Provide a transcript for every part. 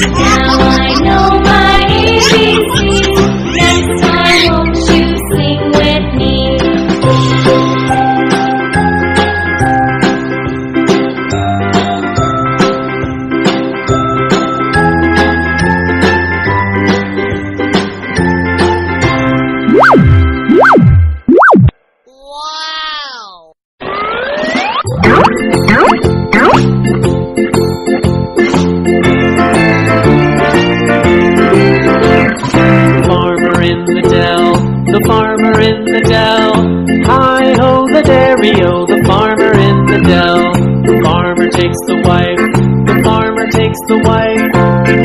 Now I know my ABCs. Next time won't you sing with me? The farmer in the dell, hi-ho the dairy-o, the farmer in the dell. The farmer takes the wife, the farmer takes the wife,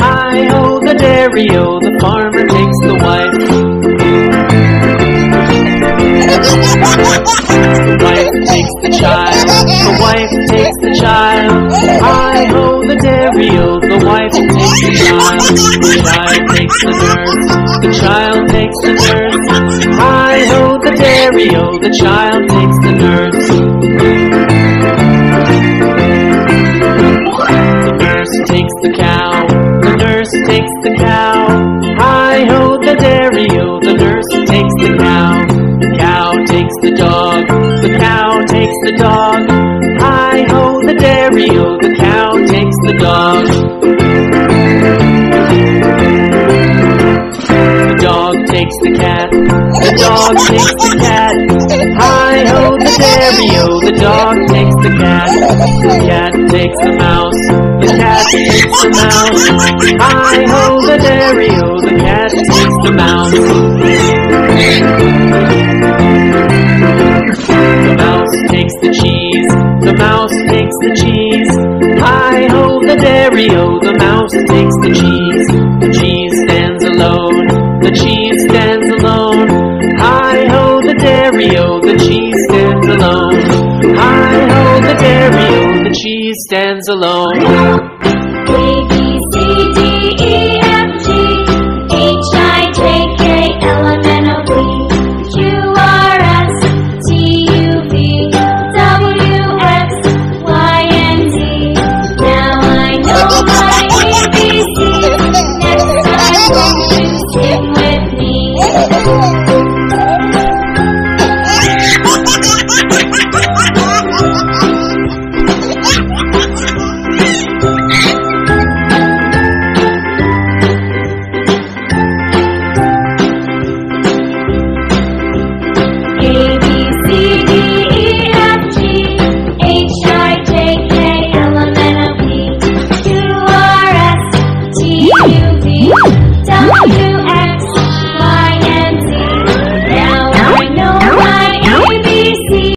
hi-ho the dairy-o, the farmer takes the wife. The wife takes the child, the wife takes the child, hi-ho the dairy-o, the wife takes the child. The child takes the nurse, the child takes the nurse, hi-ho the dairy-o, the child takes the nurse. The nurse takes the cow, the nurse takes the cow, hi-ho the dairy-o, the nurse takes the cow. The cow takes the dog, the cow takes the dog, hi-ho the dairy-o, the cow takes the dog. The dog takes the cat, the dog takes the cat, hi-ho the dairy-o, the dog takes the cat. The cat takes the mouse, the cat takes the mouse, hi-ho the dairy-o, the cat takes the mouse. The mouse takes the cheese, the mouse takes the cheese, hi-ho the dairy-o, the mouse takes the cheese. The cheese stands alone, the cheese stands alone, hi-ho the dairy-o, the cheese stands alone, hi-ho the dairy-o, the cheese stands alone.